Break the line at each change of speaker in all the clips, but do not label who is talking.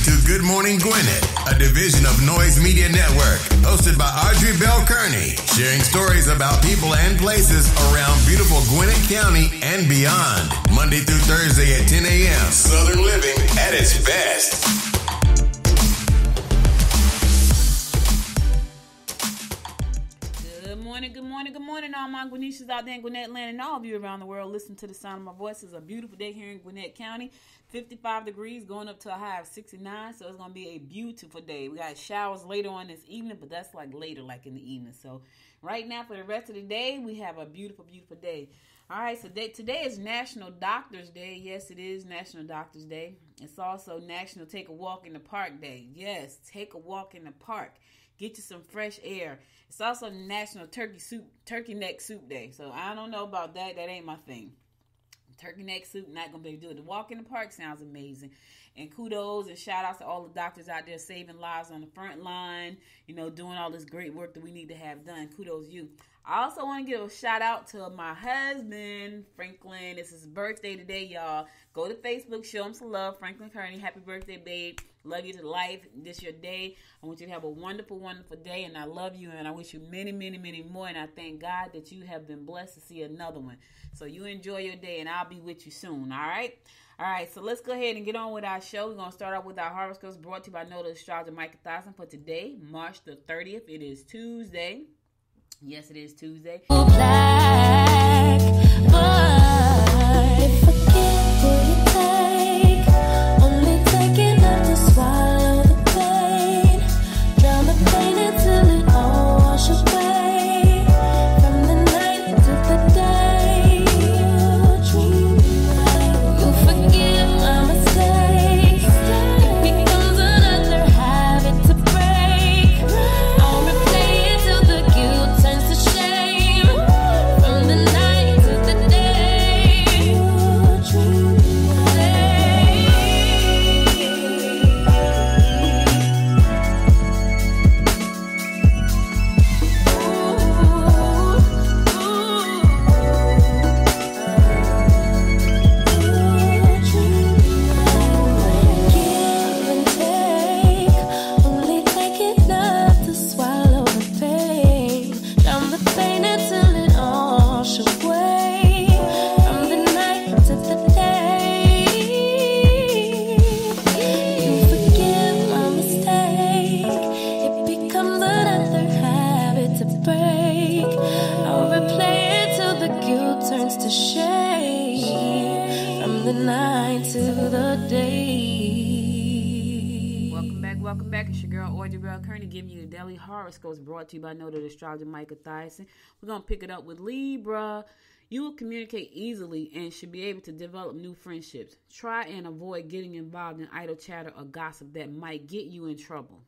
to Good Morning Gwinnett, a division of Noise Media Network, hosted by Audrey Bell Kearney, sharing stories about people and places around beautiful Gwinnett County and beyond. Monday through Thursday at 10 a.m. Southern living at its best.
Good morning, all my Gwinnetians out there in Gwinnett land and all of you around the world. Listen to the sound of my voice. It's a beautiful day here in Gwinnett County. 55 degrees going up to a high of 69, so it's going to be a beautiful day. We got showers later on this evening, but that's like later, like in the evening. So right now for the rest of the day, we have a beautiful, beautiful day. All right, so today is National Doctors Day. Yes, it is National Doctors Day. It's also National Take a Walk in the Park Day. Yes, take a walk in the park. Get you some fresh air. It's also National Turkey Neck Soup Day. So I don't know about that. That ain't my thing. Turkey neck soup, not going to be able to do it. The walk in the park sounds amazing. And kudos and shout outs to all the doctors out there saving lives on the front line, doing all this great work that we need to have done. Kudos you. I also want to give a shout out to my husband, Franklin. It's his birthday today, y'all. Go to Facebook, show him some love. Franklin Kearney, happy birthday, babe. Love you to life. This your day. I want you to have a wonderful, wonderful day. And I love you. And I wish you many, many, many more. And I thank God that you have been blessed to see another one. So you enjoy your day. And I'll be with you soon. All right? All right. So let's go ahead and get on with our show. We're going to start off with our horoscopes brought to you by Noted Astrologer Micah Thompson for today, March the 30th. It is Tuesday. Yes, it is Tuesday.
Black, but forget what you take. Only take enough to swallow the pain. Drown the pain until it all washes away. From the night to the day, you forgive my mistakes. It becomes another habit to break. I'll replay it till the guilt turns to shame. From the night to the day. Give and take, only take enough to swallow the pain. Drown the pain until it all should away. From the night to the day, you forgive my mistake. It becomes another habit to break. I'll replay it till the guilt turns to shame. From the night to the day.
Welcome back. It's your girl, Audrey Bell Kearney, giving you the daily horoscopes brought to you by Noted Astrologer Micah Thompson. We're going to pick it up with Libra. You will communicate easily and should be able to develop new friendships. Try and avoid getting involved in idle chatter or gossip that might get you in trouble.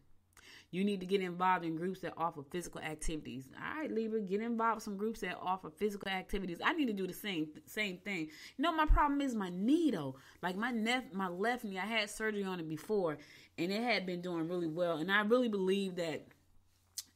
You need to get involved in groups that offer physical activities. All right, Libra, get involved with some groups that offer physical activities. I need to do the same thing. My problem is my knee, though. Like my left knee, I had surgery on it before, and it had been doing really well. And I really believe that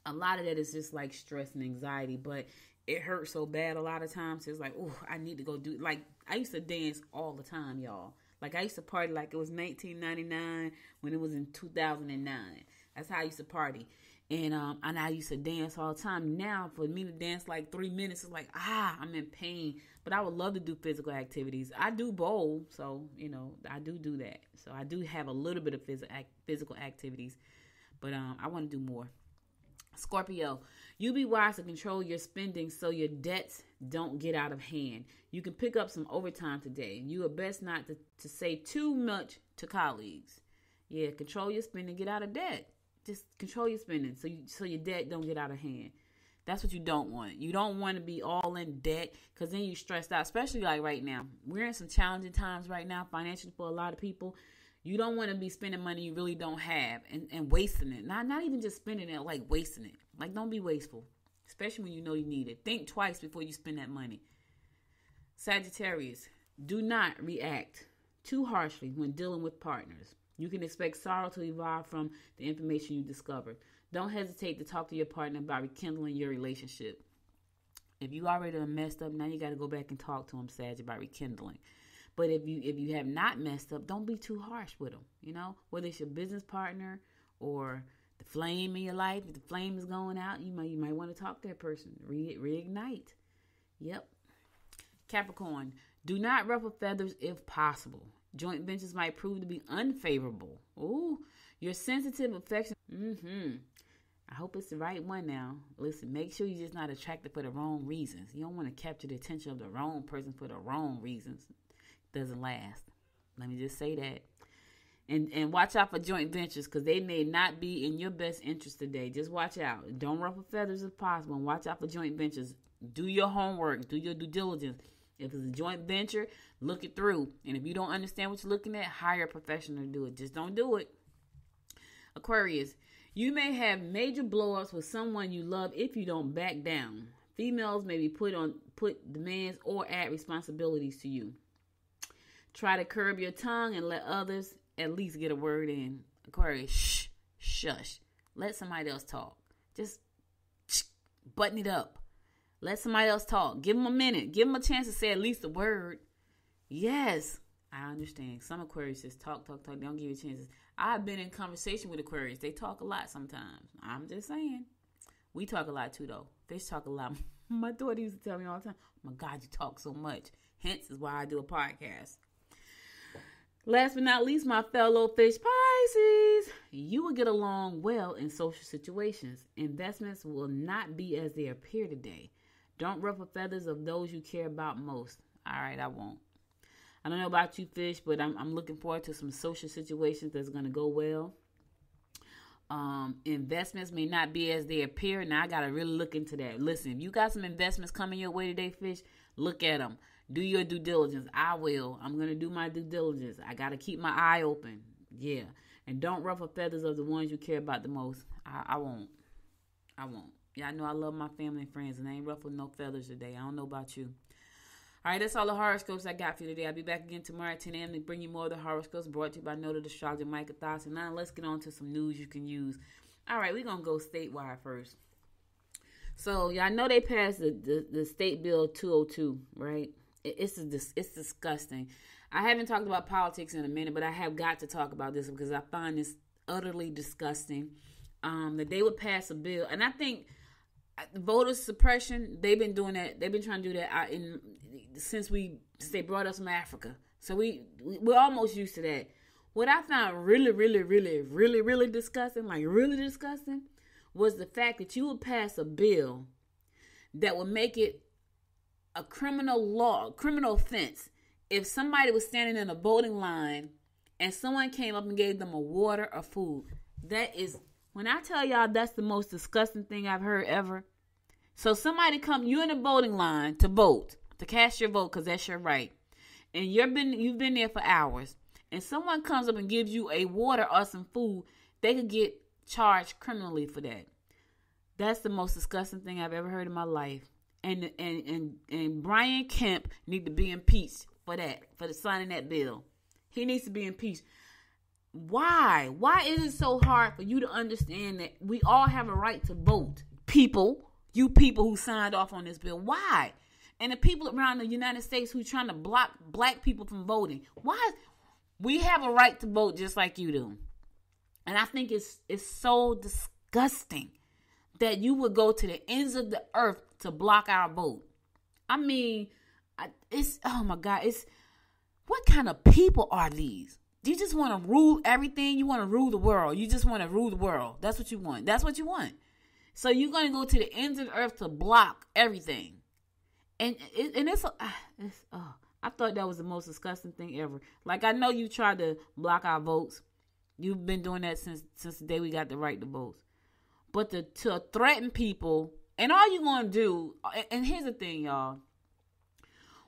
a lot of that is just like stress and anxiety, but it hurts so bad a lot of times. It's like, oh, I need to go do it. Like, I used to dance all the time, y'all. Like, I used to party like it was 1999 when it was in 2009. That's how I used to party. And I used to dance all the time. Now, for me to dance like 3 minutes, it's like, I'm in pain. But I would love to do physical activities. I do bowl, so, I do that. So I do have a little bit of physical activities. But I want to do more. Scorpio, you be wise to control your spending so your debts don't get out of hand. You can pick up some overtime today. You are best not to say too much to colleagues. Yeah, control your spending, get out of debt. Just control your spending so your debt don't get out of hand. That's what you don't want. You don't want to be all in debt because then you're stressed out, especially like right now. We're in some challenging times right now financially for a lot of people. You don't want to be spending money you really don't have and wasting it. Not even just spending it, like wasting it. Like, don't be wasteful, especially when you know you need it. Think twice before you spend that money. Sagittarius, do not react too harshly when dealing with partners. You can expect sorrow to evolve from the information you discovered. Don't hesitate to talk to your partner about rekindling your relationship. If you already messed up, now you got to go back and talk to him, Sag, about rekindling. But if you have not messed up, don't be too harsh with them. You know, whether it's your business partner or the flame in your life, if the flame is going out, you might want to talk to that person, reignite. Yep. Capricorn, do not ruffle feathers if possible. Joint ventures might prove to be unfavorable. Ooh, your sensitive affection. I hope it's the right one now. Listen, make sure you're just not attracted for the wrong reasons. You don't want to capture the attention of the wrong person for the wrong reasons. It doesn't last. Let me just say that. And watch out for joint ventures because they may not be in your best interest today. Just watch out. Don't ruffle feathers if possible. And watch out for joint ventures. Do your homework. Do your due diligence. If it's a joint venture, look it through. And if you don't understand what you're looking at, hire a professional to do it. Just don't do it. Aquarius, you may have major blow-ups with someone you love if you don't back down. Females may be put demands or add responsibilities to you. Try to curb your tongue and let others at least get a word in. Aquarius, shush. Let somebody else talk. Just button it up. Let somebody else talk. Give them a minute. Give them a chance to say at least a word. Yes, I understand. Some Aquarius just talk. They don't give you chances. I've been in conversation with Aquarius. They talk a lot sometimes. I'm just saying. We talk a lot too, though. Fish talk a lot. My daughter used to tell me all the time, oh my God, you talk so much. Hence is why I do a podcast. Last but not least, my fellow fish Pisces, you will get along well in social situations. Investments will not be as they appear today. Don't ruffle feathers of those you care about most. All right, I won't. I don't know about you, fish, but I'm looking forward to some social situations that's going to go well. Investments may not be as they appear. Now, I got to really look into that. Listen, if you got some investments coming your way today, fish, look at them. Do your due diligence. I will. I'm going to do my due diligence. I got to keep my eye open. Yeah. And don't ruffle feathers of the ones you care about the most. I won't. Yeah, I know I love my family and friends, and I ain't ruffling no feathers today. I don't know about you. All right, that's all the horoscopes I got for you today. I'll be back again tomorrow at 10 a.m. to bring you more of the horoscopes brought to you by noted astrologer Micah Thoughts. And now let's get on to some news you can use. All right, we're going to go statewide first. So, y'all know they passed the State Bill 202, right? It's disgusting. I haven't talked about politics in a minute, but I have got to talk about this because I find this utterly disgusting. That they would pass a bill. And I think voter suppression, they've been doing that. They've been trying to do that since they brought us from Africa. So we're almost used to that. What I found really disgusting, like really disgusting, was the fact that you would pass a bill that would make it a criminal offense if somebody was standing in a voting line and someone came up and gave them a water or food. That is, when I tell y'all, that's the most disgusting thing I've heard ever. So you're in a voting line to vote, to cast your vote, because that's your right. And you've been there for hours. And someone comes up and gives you a water or some food, they could get charged criminally for that. That's the most disgusting thing I've ever heard in my life. And Brian Kemp need to be impeached for that, for the signing that bill. He needs to be impeached. Why? Why is it so hard for you to understand that we all have a right to vote? You people who signed off on this bill. Why? And the people around the United States who are trying to block black people from voting. Why? We have a right to vote just like you do. And I think it's so disgusting that you would go to the ends of the earth to block our vote. I mean, oh my God, what kind of people are these? You just want to rule everything. You want to rule the world. You just want to rule the world. That's what you want. So you're going to go to the ends of the earth to block everything. And I thought that was the most disgusting thing ever. Like, I know you tried to block our votes. You've been doing that since the day we got the right to vote. But to threaten people, and all you're going to do, and here's the thing, y'all.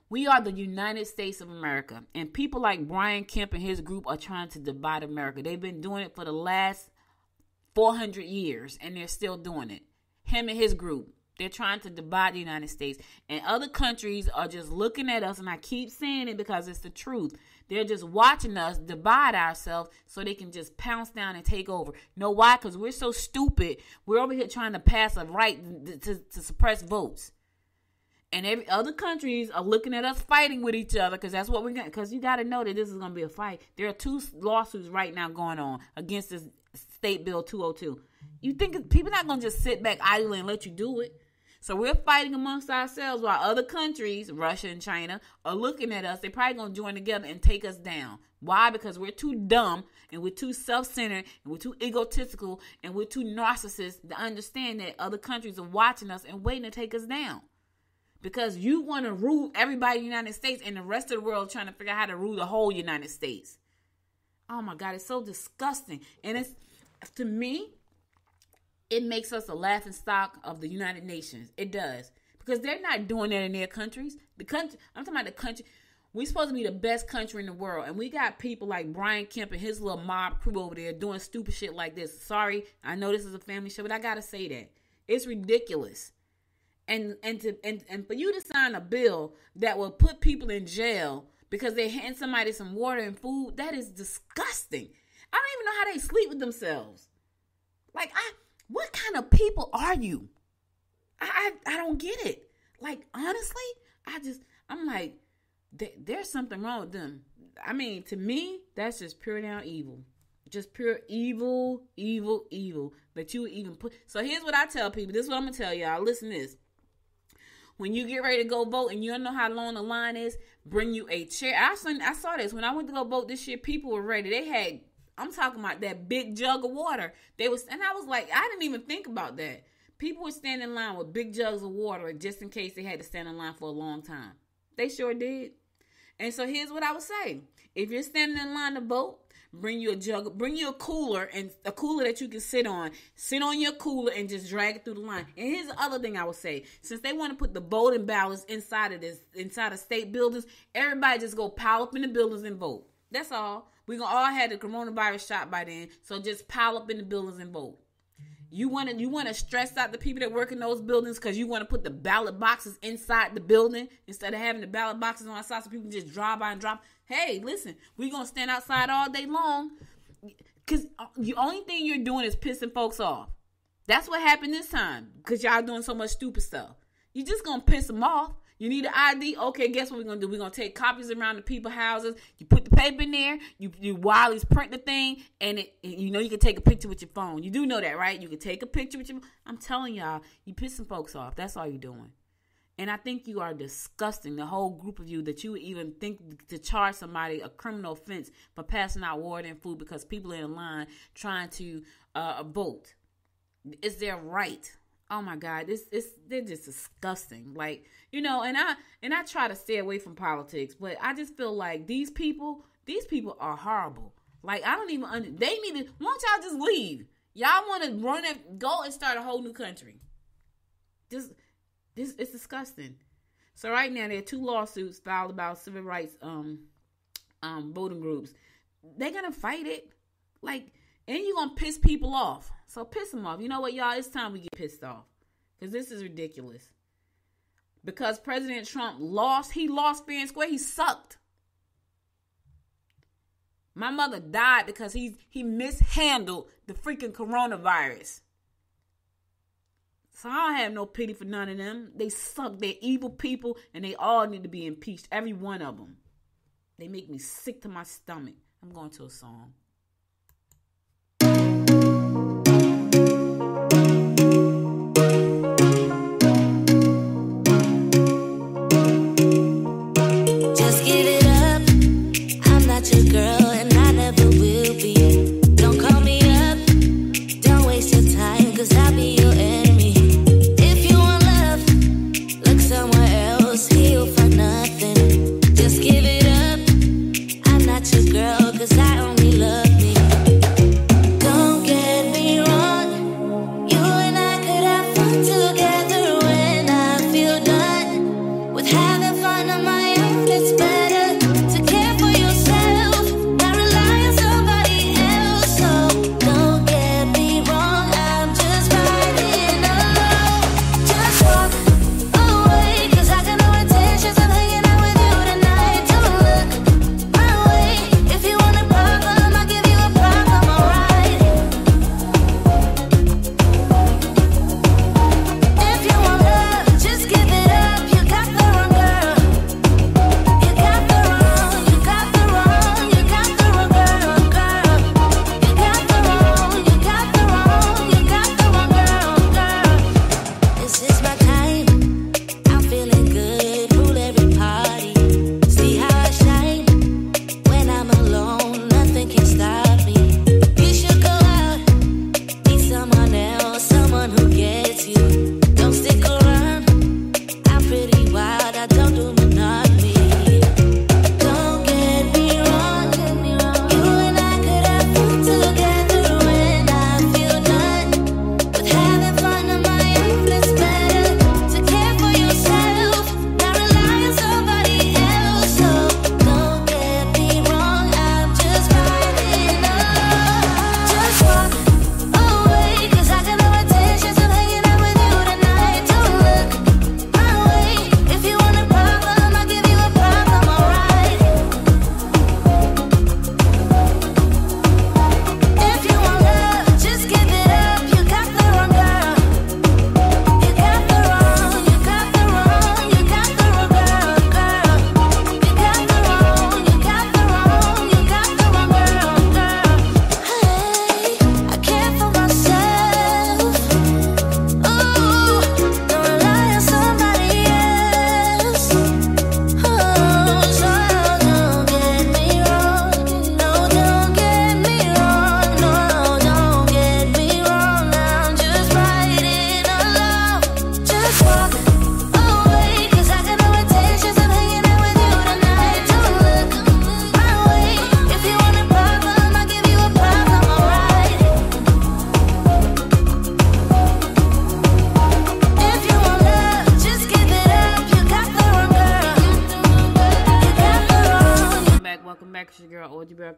We are the United States of America. And people like Brian Kemp and his group are trying to divide America. They've been doing it for the last 400 years, and they're still doing it. Him and his group. They're trying to divide the United States. And other countries are just looking at us, and I keep saying it because it's the truth. They're just watching us divide ourselves so they can just pounce down and take over. You know why? Because we're so stupid. We're over here trying to pass a right to suppress votes. And every other countries are looking at us fighting with each other because that's what we're going to. Because you got to know that this is going to be a fight. There are 2 lawsuits right now going on against this State Bill 202. You think people not going to just sit back idly and let you do it? So we're fighting amongst ourselves while other countries, Russia and China, are looking at us. They're probably going to join together and take us down. Why? Because we're too dumb and we're too self-centered and we're too egotistical and we're too narcissists to understand that other countries are watching us and waiting to take us down. Because you want to rule everybody in the United States and the rest of the world trying to figure out how to rule the whole United States. Oh my God, it's so disgusting. And it's, to me, it makes us a laughing stock of the United Nations. It does. Because they're not doing that in their countries. I'm talking about the country. We're supposed to be the best country in the world. And we got people like Brian Kemp and his little mob crew over there doing stupid shit like this. Sorry, I know this is a family show, but I got to say that. It's ridiculous. And for you to sign a bill that will put people in jail because they hand somebody some water and food, that is disgusting. I don't even know how they sleep with themselves. Like, what kind of people are you? I don't get it. Like, honestly, I'm like, there's something wrong with them. I mean, to me, that's just pure down evil. Just pure evil that you would even put. So here's what I tell people. This is what I'm going to tell y'all. Listen to this. When you get ready to go vote and you don't know how long the line is, bring you a chair. I saw this. When I went to go vote this year, people were ready. They had, I'm talking about that big jug of water. And I was like, I didn't even think about that. People were standing in line with big jugs of water just in case they had to stand in line for a long time. They sure did. And so here's what I would say. If you're standing in line to vote, bring you a jug, bring you a cooler, and a cooler that you can sit on. Sit on your cooler and just drag it through the line. And here's the other thing I would say. Since they want to put the voting ballots inside of state buildings, everybody just go pile up in the buildings and vote. That's all. We're going to all have the coronavirus shot by then, so just pile up in the buildings and vote. You want to stress out the people that work in those buildings because you want to put the ballot boxes inside the building instead of having the ballot boxes on outside so people can just drive by and drop. Hey, listen, we're going to stand outside all day long because the only thing you're doing is pissing folks off. That's what happened this time because y'all doing so much stupid stuff. You're just going to piss them off. You need an ID? Okay, guess what we're going to do? We're going to take copies around the people's houses. You put the paper in there. You wireless print the thing. And you know you can take a picture with your phone. You do know that, right? You can take a picture with your phone. I'm telling y'all, you pissing folks off. That's all you're doing. And I think you are disgusting, the whole group of you, that you would even think to charge somebody a criminal offense for passing out water and food because people are in line trying to vote. It's their right. Oh my God, they're just disgusting. Like, you know, and I try to stay away from politics, but I just feel like these people are horrible. Like, I don't even they need to, why don't y'all just leave? Y'all want to go and start a whole new country. This it's disgusting. So right now there are 2 lawsuits filed about civil rights voting groups. They're gonna fight it. Like, and you're going to piss people off. So piss them off. You know what, y'all? It's time we get pissed off. Because this is ridiculous. Because President Trump lost fair and square. He sucked. My mother died because he mishandled the freaking coronavirus. So I don't have no pity for none of them. They suck. They're evil people. And they all need to be impeached. Every one of them. They make me sick to my stomach. I'm going to a song.
Girl, 'cause I only love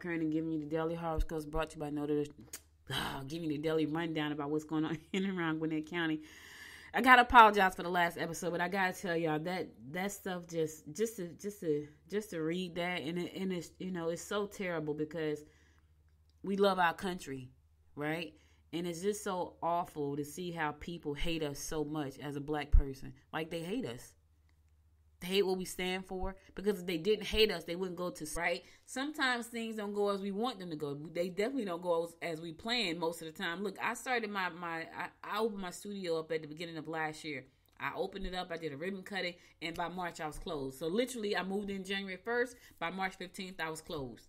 Kearney, giving you the daily horoscopes brought to you by giving you the daily rundown about what's going on in and around Gwinnett County. I gotta apologize for the last episode, but I gotta tell y'all that stuff just to read that and it's it's so terrible because we love our country, right? And it's just so awful to see how people hate us so much as a black person. Like, they hate us. They hate what we stand for. Because if they didn't hate us, they wouldn't go to, right? Sometimes things don't go as we want them to go. They definitely don't go as we plan most of the time. Look, I started I opened my studio up at the beginning of last year. I opened it up, I did a ribbon cutting, and by March I was closed. So literally I moved in January 1st. By March 15th I was closed.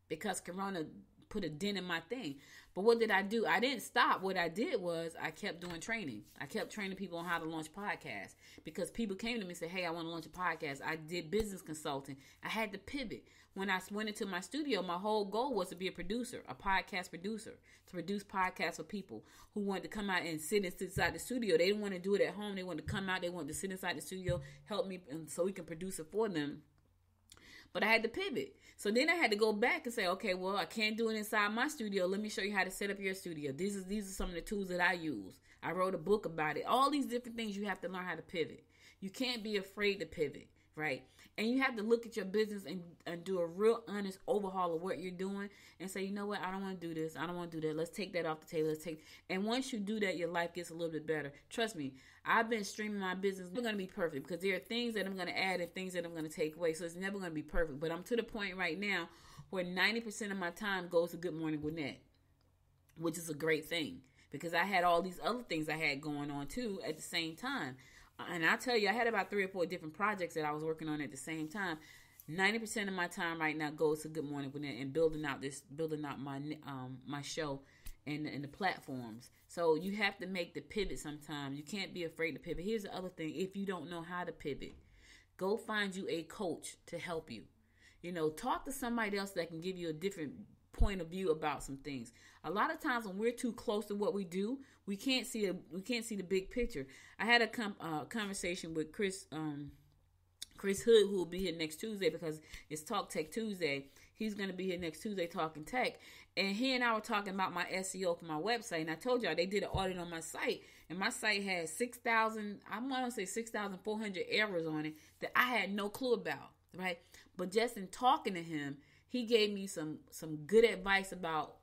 Because Corona put a dent in my thing. But what did I do? I didn't stop. What I did was I kept doing training. I kept training people on how to launch podcasts because people came to me and said, hey, I want to launch a podcast. I did business consulting. I had to pivot. When I went into my studio, my whole goal was to be a producer, a podcast producer, to produce podcasts for people who wanted to come out and sit inside the studio. They didn't want to do it at home. They wanted to come out. They wanted to sit inside the studio, help me, and so we can produce it for them. But I had to pivot. So then I had to go back and say, okay, well, I can't do it inside my studio. Let me show you how to set up your studio. These are some of the tools that I use. I wrote a book about it. All these different things, you have to learn how to pivot. You can't be afraid to pivot, right? And you have to look at your business and do a real honest overhaul of what you're doing and say, you know what, I don't want to do this. I don't want to do that. Let's take that off the table. And once you do that, your life gets a little bit better. Trust me, I've been streaming my business. It's never going to be perfect because there are things that I'm going to add and things that I'm going to take away. So it's never going to be perfect. But I'm to the point right now where 90% of my time goes to Good Morning Gwinnett, which is a great thing because I had all these other things I had going on too at the same time. And I tell you, I had about 3 or 4 different projects that I was working on at the same time. 90% of my time right now goes to Good Morning Gwinnett and building out my show and the platforms. So you have to make the pivot sometimes. You can't be afraid to pivot. Here's the other thing. If you don't know how to pivot, go find you a coach to help you. Talk to somebody else that can give you a different point of view about some things. A lot of times when we're too close to what we do, we can't see the big picture. I had a conversation with Chris Hood, who will be here next Tuesday because it's Talk Tech Tuesday. He's going to be here next Tuesday talking tech. And he and I were talking about my SEO for my website. And I told y'all they did an audit on my site. And my site had 6,400 errors on it that I had no clue about, right? But just in talking to him, he gave me some good advice about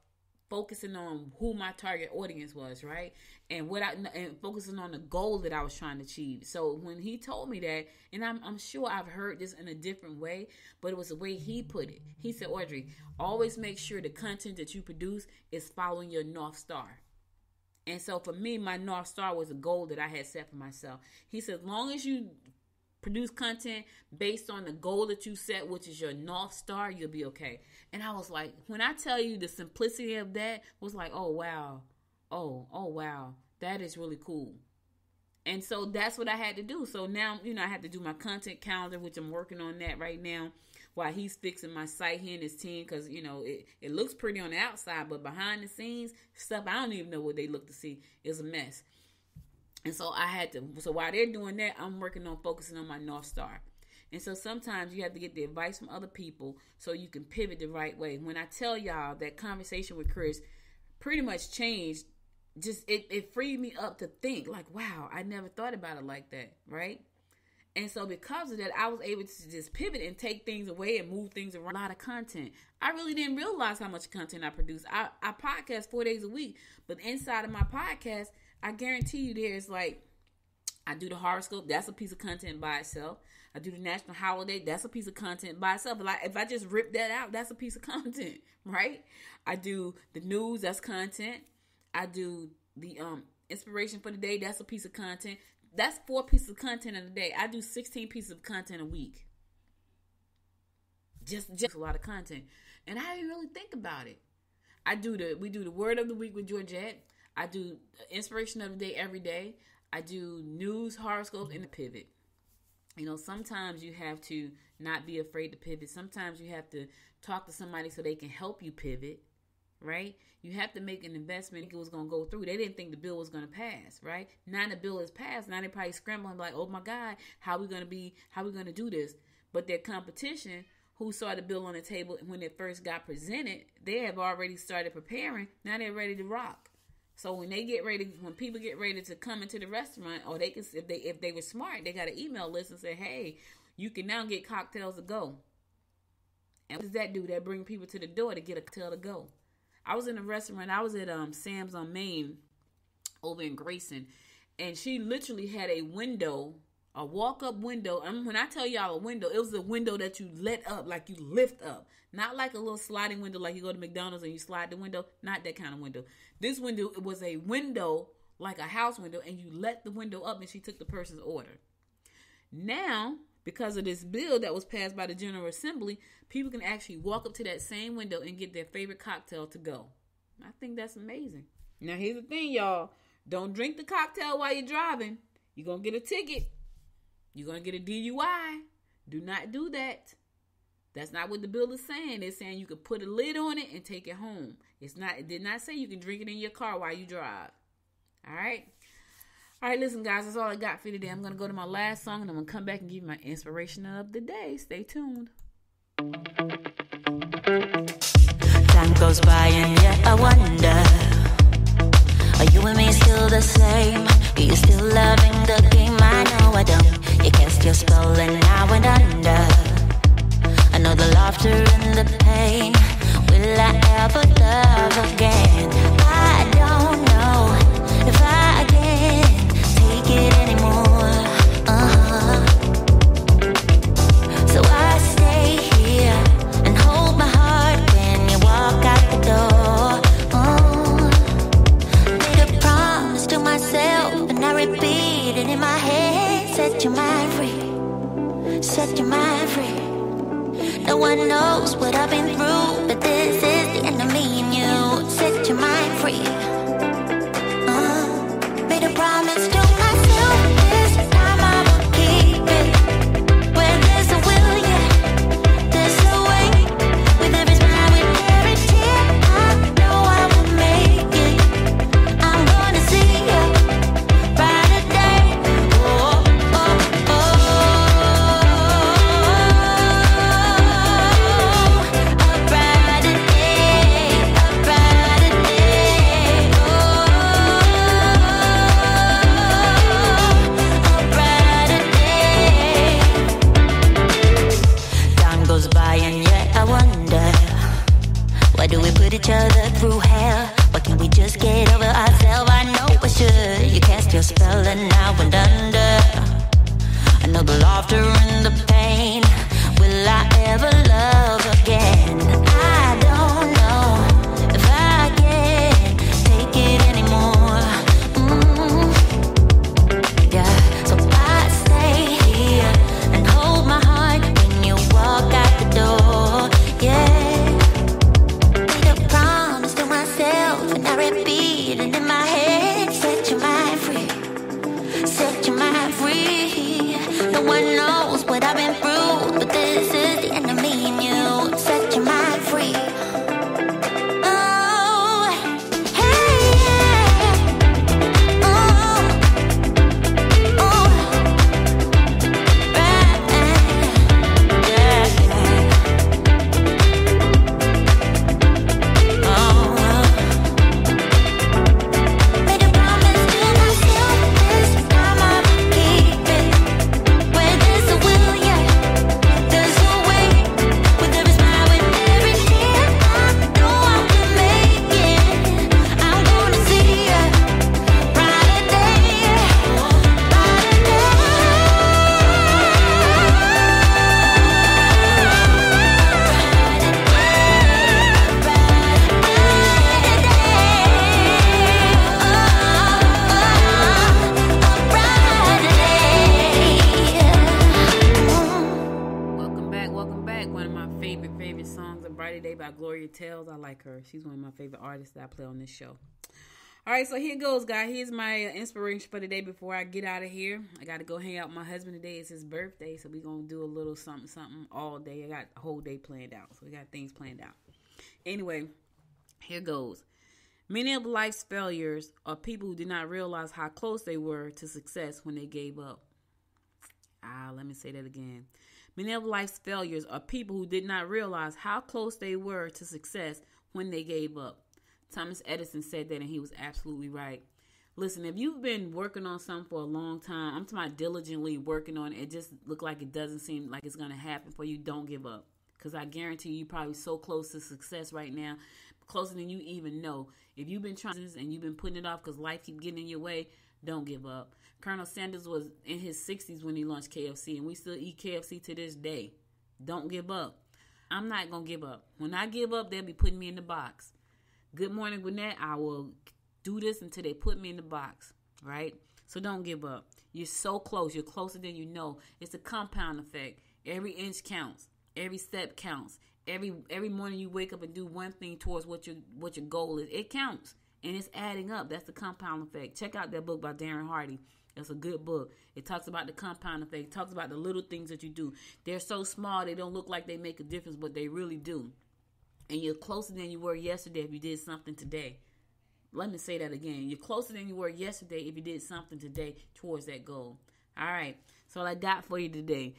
focusing on who my target audience was, right? And and focusing on the goal that I was trying to achieve. So when he told me that, and I'm sure I've heard this in a different way, but it was the way he put it. He said, Audrey, always make sure the content that you produce is following your North Star. And so for me, my North Star was a goal that I had set for myself. He said, as long as you produce content based on the goal that you set, which is your North Star, you'll be okay. And I was like, when I tell you the simplicity of that was like, oh, wow. Oh, wow. That is really cool. And so that's what I had to do. So now, I have to do my content calendar, which I'm working on that right now while he's fixing my site, he and his team, because, it looks pretty on the outside, but behind the scenes, stuff I don't even know what they look to see is a mess. And so so while they're doing that, I'm working on focusing on my North Star. And so sometimes you have to get the advice from other people so you can pivot the right way. When I tell y'all that conversation with Chris pretty much changed, it freed me up to think like, wow, I never thought about it like that, right? And so because of that, I was able to just pivot and take things away and move things around. A lot of content. I really didn't realize how much content I produce. I podcast 4 days a week, but inside of my podcast, I guarantee you there's I do the horoscope, that's a piece of content by itself. I do the national holiday, that's a piece of content by itself. If I just rip that out, that's a piece of content, right? I do the news, that's content. I do the inspiration for the day, that's a piece of content. That's 4 pieces of content in a day. I do 16 pieces of content a week. Just a lot of content. And I didn't really think about it. We do the word of the week with Georgette. I do inspiration of the day every day. I do news, horoscopes, and the pivot. Sometimes you have to not be afraid to pivot. Sometimes you have to talk to somebody so they can help you pivot, right? You have to make an investment. It was going to go through. They didn't think the bill was going to pass, right? Now the bill is passed. Now they're probably scrambling like, oh my God, how we going to do this? But their competition who saw the bill on the table when it first got presented, they have already started preparing. Now they're ready to rock. So when people get ready to come into the restaurant, or they can, if they were smart, they got an email list and say, hey, you can now get cocktails to go. And what does that do? That bring people to the door to get a cocktail to go. I was in a restaurant. I was at Sam's on Main over in Grayson, and she literally had a window, a walk-up window. When I tell y'all a window, it was a window that you let up, like you lift up. Not like a little sliding window like you go to McDonald's and you slide the window. Not that kind of window. This window, it was a window like a house window, and you let the window up, and she took the person's order. Now, because of this bill that was passed by the General Assembly, people can actually walk up to that same window and get their favorite cocktail to go. I think that's amazing. Now, here's the thing, y'all. Don't drink the cocktail while you're driving. You're going to get a ticket. You're going to get a DUI. Do not do that. That's not what the bill is saying. It's saying you can put a lid on it and take it home. It did not say you can drink it in your car while you drive. All right? All right, listen, guys. That's all I got for you today. I'm going to go to my last song, and I'm going to come back and give you my inspiration of the day. Stay tuned.
Time goes by and yet I wonder, are you and me still the same? Are you still loving the game? I know I don't. You cast your spell and now and under. I know the laughter and the pain. Will I ever love again? I don't know if I can take it anymore. So I stay here and hold my heart when you walk out the door. Made a promise to myself and I repeat it in my head. Set your mind free. Set your mind free. No one knows what I've been through, but this is the end of me and you. Set your mind free. Made a promise to myself, this time I will keep it. Where there's a will, yeah, there's a way. With every smile, with every tear, I know I will make it. I'm gonna see a brighter day. Oh, oh, oh, oh. Why do we put each other through hell? Why can't we just get over ourselves? I know I should. You cast your spell and now and under. I know the laughter and the pain. Will I ever love again? I don't know if I can take it anymore. Yeah, so I stay here and hold my heart when you walk out the door. Yeah. And I repeat it in my head. Set your mind free. Set your mind free. No one knows what I've been through, but this is the end of me and you. Set your mind free. Oh, hey, yeah. Oh, oh, right, yeah.
I like her. She's one of my favorite artists that I play on this show. All right, so here goes, guys. Here's my inspiration for the day before I get out of here. I got to go hang out with my husband today. It's his birthday, so we're going to do a little something all day. I got a whole day planned out, so we got things planned out. Anyway, here goes. Many of life's failures are people who did not realize how close they were to success when they gave up. Let me say that again. Many of life's failures are people who did not realize how close they were to success when they gave up. Thomas Edison said that, and he was absolutely right. Listen, if you've been working on something for a long time, I'm talking about diligently working on it, it just look like it doesn't seem like it's going to happen for you, don't give up. Because I guarantee you're probably so close to success right now, closer than you even know. If you've been trying and you've been putting it off because life keep getting in your way, don't give up. Colonel Sanders was in his 60s when he launched KFC, and we still eat KFC to this day. Don't give up. I'm not going to give up. When I give up, they'll be putting me in the box. Good morning, Gwinnett. I will do this until they put me in the box, right? So don't give up. You're so close. You're closer than you know. It's a compound effect. Every inch counts. Every step counts. Every morning you wake up and do one thing towards what your goal is. It counts. And it's adding up. That's the compound effect. Check out that book by Darren Hardy. That's a good book. It talks about the compound effect. It talks about the little things that you do. They're so small, they don't look like they make a difference, but they really do. And you're closer than you were yesterday if you did something today. Let me say that again. You're closer than you were yesterday if you did something today towards that goal. All right. So I got for you today.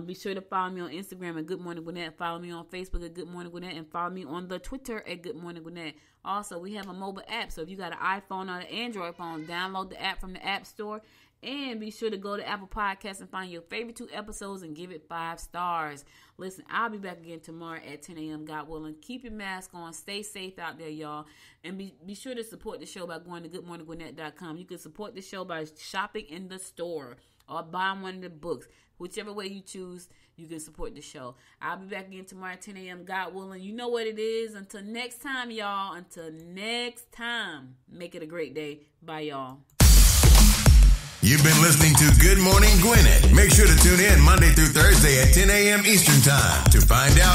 Be sure to follow me on Instagram at Good Morning Gwinnett. Follow me on Facebook at Good Morning Gwinnett. And follow me on the Twitter at Good Morning Gwinnett. Also, we have a mobile app. So if you got an iPhone or an Android phone, download the app from the App Store. And be sure to go to Apple Podcasts and find your favorite 2 episodes and give it 5 stars. Listen, I'll be back again tomorrow at 10 a.m. God willing. Keep your mask on. Stay safe out there, y'all. And be sure to support the show by going to goodmorninggwinnett.com. You can support the show by shopping in the store or buying one of the books. Whichever way you choose, you can support the show. I'll be back again tomorrow at 10 a.m. God willing. You know what it is. Until next time, y'all. Until next time. Make it a great day. Bye, y'all.
You've been listening to Good Morning Gwinnett. Make sure to tune in Monday through Thursday at 10 a.m. Eastern Time to find out